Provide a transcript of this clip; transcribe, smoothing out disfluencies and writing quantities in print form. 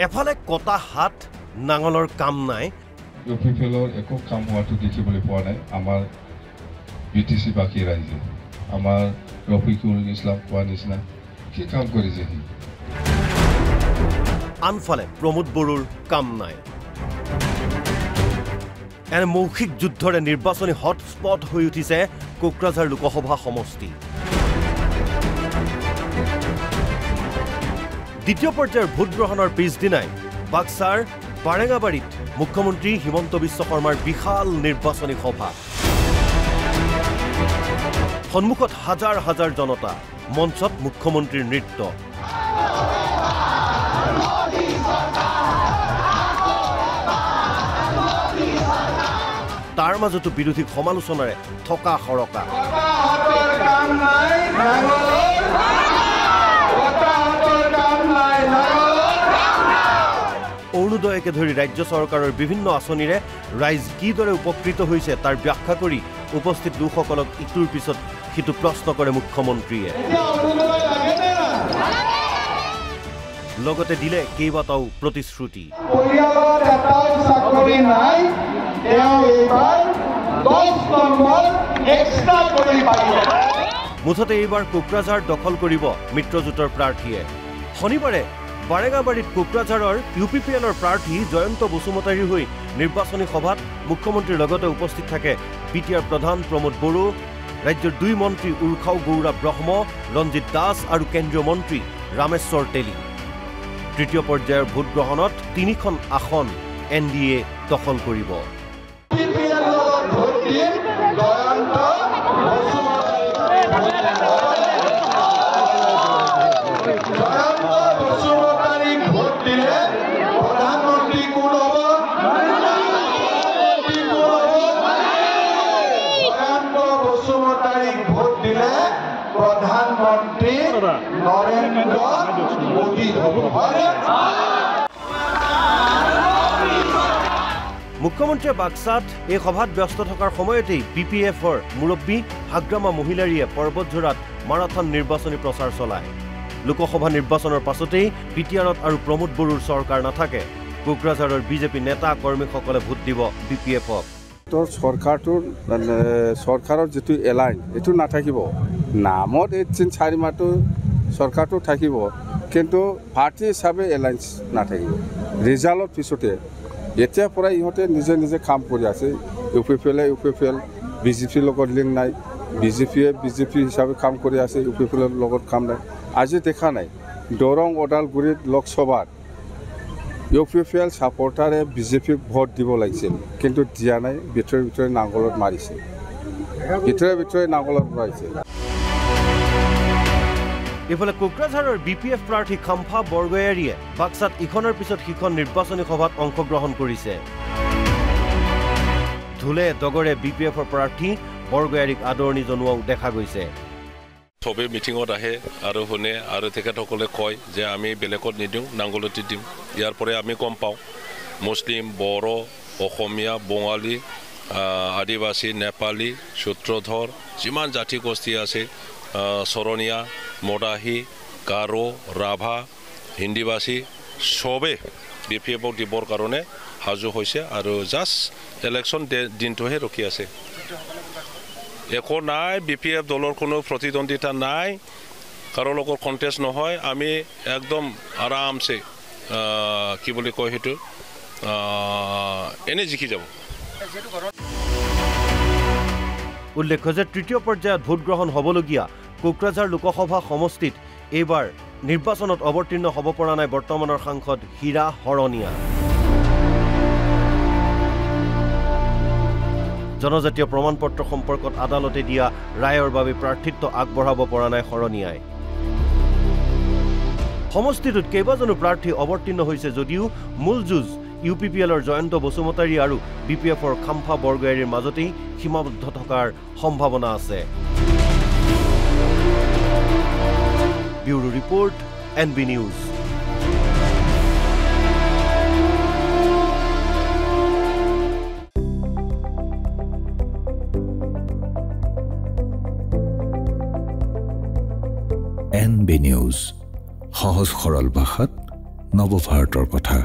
এফালে কটা হাত নাঙলৰ কাম নাই ইউপিপিএলৰ একো কাম হোৱাটো দেখিবলৈ পোৱা নাই আমাৰ বিটিসি বাকী ৰাইজে আমাৰ ৰফিকুল ইছলাম কোৱা নিচিনা কি কাম কৰিছে সি আনফালে প্ৰমোদ বড়োৰ কাম নাই এনে মৌখিক যুদ্ধৰে নিৰ্বাচনী হটস্পট হৈ উঠিছে কোকৰাঝাৰ লোকসভা সমষ্টি দ্বিতীয় পৰ্যায়ৰ ভোট গ্ৰহণৰ পিছদিনাই বাক্সাৰ বাৰেঙাবাৰীত মুখ্যমন্ত্ৰী হিমন্ত বিশ্ব শৰ্মাৰ বিশাল নিৰ্বাচনী সভা সন্মুখত হাজাৰ হাজাৰ জনতা মঞ্চত মুখ্যমন্ত্ৰীৰ নৃত্য তাৰ মাজতো বিৰোধী সমালোচনাৰে থকা সৰকা অৰুণোদয়কে ধৰি ৰাজ্য চৰকাৰৰ বিভিন্ন আঁচনিৰে ৰাইজ কিদৰে উপকৃত হৈছে তাৰ ব্যাখ্যা কৰি উপস্থিত লোকসকলক ইটোৰ পিছত সিটো প্ৰশ্ন কৰে মুখ্যমন্ত্ৰীয়ে লগতে দিলে কেইবাটাও প্ৰতিশ্ৰুতি মুঠতে এইবাৰ কোকৰাঝাৰ দখল কৰিব মিত্ৰজোঁটৰ প্ৰাৰ্থীয়ে শনিবাৰে বাৰেঙাবাৰীত কোকৰাঝাৰৰ ইউপিপিএলৰ প্ৰাৰ্থী জয়ন্ত বসুমতাৰীৰ হৈ নিৰ্বাচনী সভাত মুখ্যমন্ত্ৰীৰ লগতে উপস্থিত থাকে বিটিআৰ প্ৰধান প্ৰমোদ বড়ো ৰাজ্যৰ 2 মন্ত্ৰী উৰ্খাও গৌৰা ব্ৰহ্ম ৰঞ্জিত দাস আৰু কেন্দ্ৰীয় মন্ত্ৰী ৰামেশ্বৰ তেলী তৃতীয় পৰ্যায়ৰ ভোট গ্ৰহণত 3খন আসন এনডিএ দখল কৰিব प्रधानमंत्री नरेंद्र मोदी মুখ্যমন্ত্ৰীয়ে বাক্সাত এই সভাত ব্যস্ত থকাৰ সময়তেই বিপিএফৰ মুৰব্বী হাগ্ৰামা মহিলাৰীয়ে পৰ্বতঝোৰাত মাৰাথন নিৰ্বাচনী প্ৰচাৰ চলায় লোকসভা নিৰ্বাচনৰ পাছতেই বিটিআৰত আৰু প্ৰমোদ বড়োৰ চৰকাৰ নাথাকে কোকৰাঝাৰৰ বিজেপি নেতা কৰ্মীসকলে ভোট দিব বিপিএফক চৰকাৰৰ যিটো এলাইন এইটো নাথাকিব নামত এই 3-4 মাহটো চৰকাৰটো থাকিব কিন্তু পাৰ্টি হিচাপে এলাইন্স নাথাকিব ৰিজাল্টৰ পিছতে এতিয়া পৰা ইহঁতে নিজে নিজে কাম কৰি আছে ইউপিপিএল বিজেপিৰ লগত লিংক নাই বিজেপি হিচাপে কাম কৰি আছে ইউপিপিএলৰ লগত কাম নাই আজি দেখা নাই দৰং ওদালগুৰিত লোকসভাত ইউপিপিএল সাপোৰ্টাৰে বিজেপিক ভোট দিব লাগিছিল কিন্তু দিয়া নাই ভিতৰে নাঙলত মাৰিছে ভিতৰে নাঙলত মাৰিছে ইফালে কোকৰাঝাৰৰ বিপিএফ প্ৰাৰ্থী খাম্ফা বৰগয়াৰীয়ে বাক্সাত ইখনৰ পিছত সিখন নিৰ্বাচনী সভাত অংশগ্ৰহণ কৰিছে ধুলে দগৰে বিপিএফৰ প্ৰাৰ্থী বৰগয়াৰীক আদৰণি জনোৱাও দেখা গৈছে সবে মিটিঙত আহে আৰু শুনে আৰু তেখেতসকলে কয় যে আমি বেলেগত নিদিওঁ নাংগলতি দিম ইয়াৰ পৰে আমি কম পাওঁ মুছলিম বড়ো অসমীয়া বঙালী আদিবাসী নেপালী সূত্ৰধৰ যিমান জাতি গোষ্ঠী আছে চৰণীয়া মদাহী গাৰো ৰাভা হিন্দীবাসী সবে বিপিএফক দিবৰ কাৰণে সাজু হৈছে আৰু জাষ্ট ইলেকশ্যন দিনটোহে ৰখি আছে একো নাই বিপিএফ দলৰ কোনো প্ৰতিদ্বন্দ্বিতা নাই কাৰো লগত কণ্টেষ্ট নহয় আমি একদম আৰামছে কি বুলি কয় সেইটো এনে জিকি যাব উল্লেখ্য যে তৃতীয় পৰ্যায়ত ভোট গ্ৰহণ হ'বলগীয়া কোকৰাঝাৰ লোকসভা সমষ্টিত এইবাৰ নিৰ্বাচনত অৱতীৰ্ণ হ'ব পৰা নাই বৰ্তমানৰ সাংসদ হীৰা হৰণীয়া জনজাতীয় প্ৰমাণপত্ৰ সম্পৰ্কত আদালতে দিয়া ৰায়ৰ বাবে প্ৰাৰ্থিত্ব আগবঢ়াব পৰা নাই হৰণীয়াই সমষ্টিটোত কেইবাজনো প্ৰাৰ্থী অৱতীৰ্ণ হৈছে যদিও মূল যুঁজ ইউপিপিএলৰ জয়ন্ত বসুমতাৰী আৰু বিপিএফৰ খাম্ফা বৰগয়াৰীৰ মাজতেই সীমাবদ্ধ থকাৰ সম্ভাৱনা আছে bureau report NB news NB news সহজ সৰল ভাষাত নৱভাৰতৰ কথা।